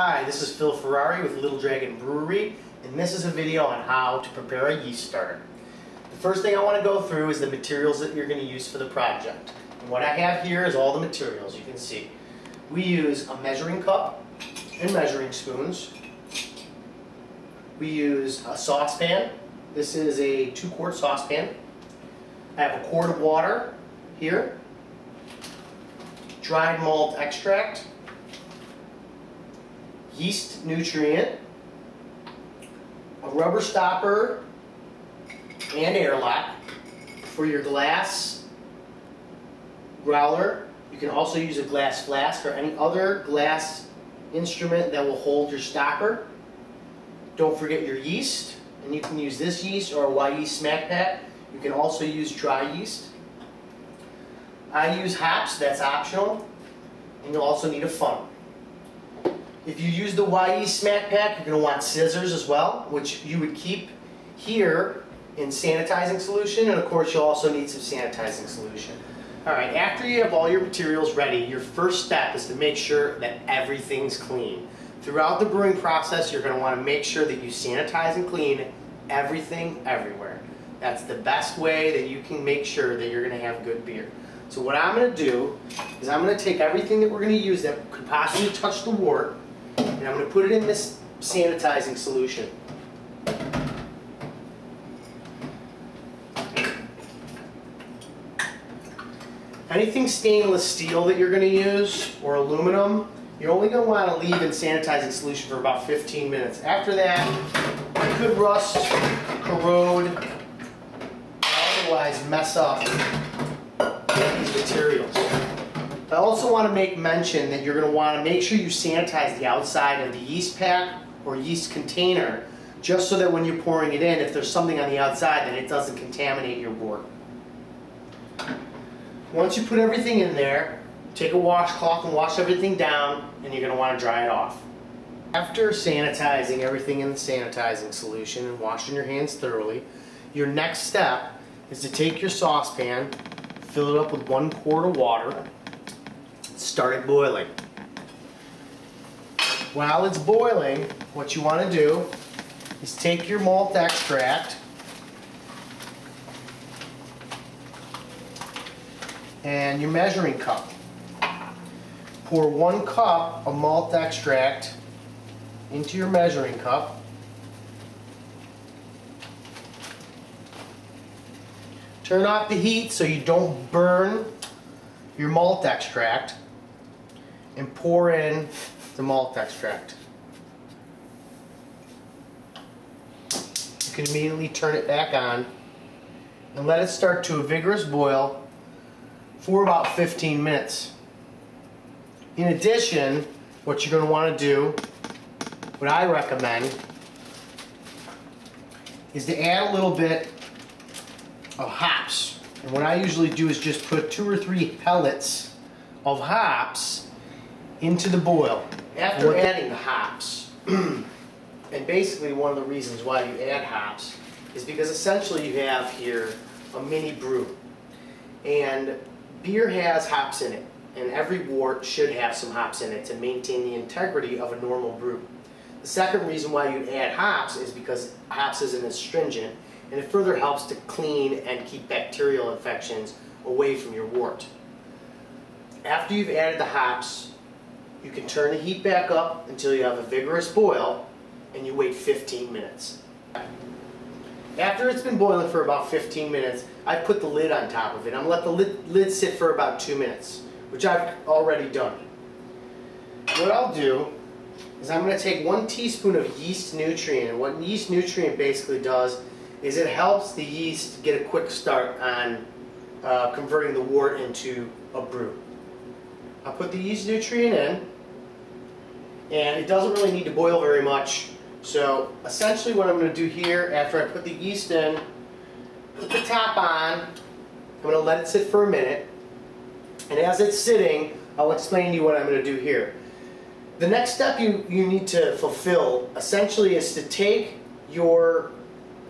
Hi, this is Phil Ferrari with Little Dragon Brewery, and this is a video on how to prepare a yeast starter. The first thing I want to go through is the materials that you're going to use for the project. And what I have here is all the materials you can see. We use a measuring cup and measuring spoons. We use a saucepan. This is a 2-quart saucepan. I have a quart of water here, dried malt extract, yeast nutrient, a rubber stopper and airlock for your glass growler. You can also use a glass flask or any other glass instrument that will hold your stopper. Don't forget your yeast, and you can use this yeast or a Y-yeast smack pack. You can also use dry yeast. I use hops, that's optional, and you'll also need a funnel. If you use the Y-yeast smack pack, you're going to want scissors as well, which you would keep here in sanitizing solution, and of course you'll also need some sanitizing solution. Alright, after you have all your materials ready, your first step is to make sure that everything's clean. Throughout the brewing process, you're going to want to make sure that you sanitize and clean everything everywhere. That's the best way that you can make sure that you're going to have good beer. So what I'm going to do is I'm going to take everything that we're going to use that could possibly touch the wort, and I'm going to put it in this sanitizing solution. Anything stainless steel that you're going to use, or aluminum, you're only going to want to leave in sanitizing solution for about 15 minutes. After that, it could rust, corrode, or otherwise mess up these materials. I also want to make mention that you're going to want to make sure you sanitize the outside of the yeast pack or yeast container, just so that when you're pouring it in, if there's something on the outside, that it doesn't contaminate your wort. Once you put everything in there, take a washcloth and wash everything down, and you're going to want to dry it off. After sanitizing everything in the sanitizing solution and washing your hands thoroughly, your next step is to take your saucepan, fill it up with 1 quart of water, start it boiling. While it's boiling, what you want to do is take your malt extract and your measuring cup. Pour 1 cup of malt extract into your measuring cup. Turn off the heat so you don't burn your malt extract, and pour in the malt extract. You can immediately turn it back on and let it start to a vigorous boil for about 15 minutes. In addition, what you're going to want to do, what I recommend, is to add a little bit of hops. And what I usually do is just put 2 or 3 pellets of hops into the boil. After adding the hops, and basically one of the reasons why you add hops is because essentially you have here a mini brew. And beer has hops in it, and every wort should have some hops in it to maintain the integrity of a normal brew. The second reason why you'd add hops is because hops is an astringent, and it further helps to clean and keep bacterial infections away from your wort. After you've added the hops, you can turn the heat back up until you have a vigorous boil, and you wait 15 minutes. After it's been boiling for about 15 minutes, I put the lid on top of it. I'm going to let the lid sit for about 2 minutes, which I've already done. What I'll do is I'm going to take 1 teaspoon of yeast nutrient. And what yeast nutrient basically does is it helps the yeast get a quick start on converting the wort into a brew. I'll put the yeast nutrient in, and it doesn't really need to boil very much. So essentially what I'm going to do here, after I put the yeast in, put the top on, I'm going to let it sit for a minute, and as it's sitting, I'll explain to you what I'm going to do here. The next step you need to fulfill essentially is to take your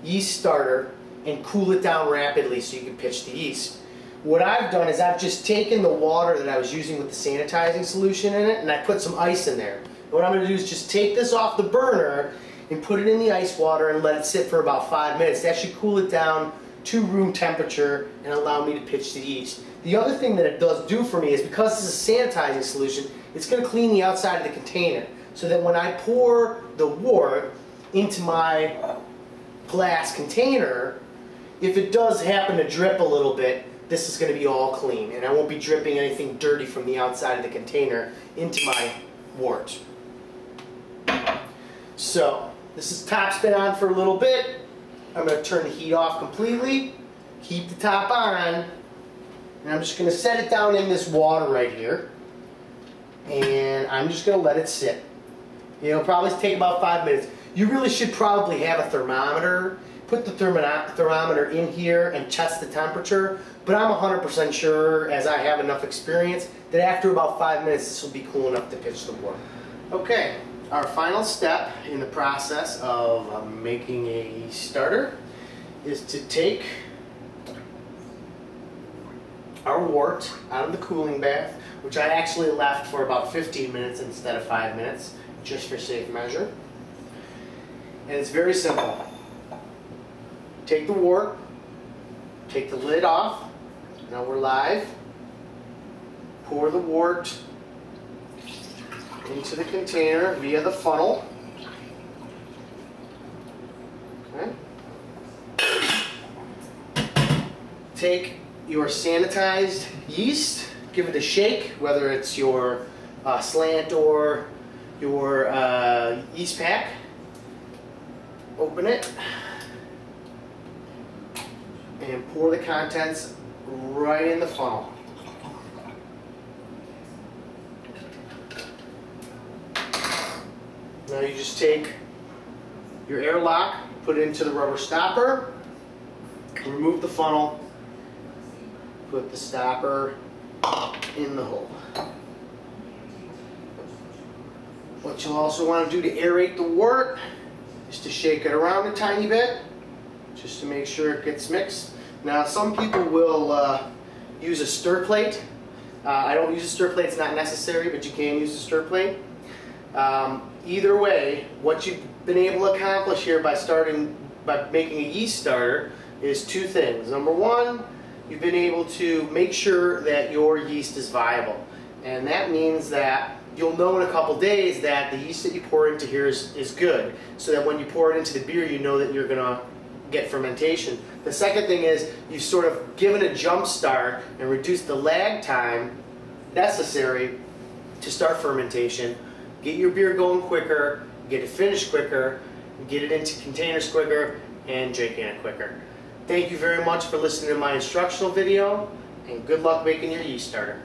yeast starter and cool it down rapidly so you can pitch the yeast. What I've done is I've just taken the water that I was using with the sanitizing solution in it, and I put some ice in there. And what I'm going to do is just take this off the burner and put it in the ice water and let it sit for about 5 minutes. That should cool it down to room temperature and allow me to pitch the yeast. The other thing that it does do for me is, because this is a sanitizing solution, it's going to clean the outside of the container, so that when I pour the wort into my glass container, if it does happen to drip a little bit, this is going to be all clean, and I won't be dripping anything dirty from the outside of the container into my wort. So this is top's been on for a little bit. I'm going to turn the heat off completely, keep the top on, and I'm just going to set it down in this water right here, and I'm just going to let it sit. It'll probably take about 5 minutes. You really should probably have a thermometer. Put the thermometer in here and test the temperature, but I'm 100% sure, as I have enough experience, that after about 5 minutes this will be cool enough to pitch the wort. Okay, our final step in the process of making a yeast starter is to take our wort out of the cooling bath, which I actually left for about 15 minutes instead of 5 minutes, just for safe measure. And it's very simple. Take the wort, take the lid off. Now we're live. Pour the wort into the container via the funnel. Okay. Take your sanitized yeast, give it a shake, whether it's your slant or your yeast pack. Open it and pour the contents right in the funnel. Now you just take your airlock, put it into the rubber stopper, remove the funnel, put the stopper in the hole. What you'll also want to do to aerate the wort is to shake it around a tiny bit, just to make sure it gets mixed. Now some people will use a stir plate. I don't use a stir plate, it's not necessary, but you can use a stir plate. Either way, what you've been able to accomplish here by making a yeast starter is two things. Number one, you've been able to make sure that your yeast is viable. And that means that you'll know in a couple days that the yeast that you pour into here is good, so that when you pour it into the beer, you know that you're going to get fermentation. The second thing is you've sort of given a jump start and reduced the lag time necessary to start fermentation, get your beer going quicker, get it finished quicker, get it into containers quicker, and drinking it quicker. Thank you very much for listening to my instructional video, and good luck making your yeast starter.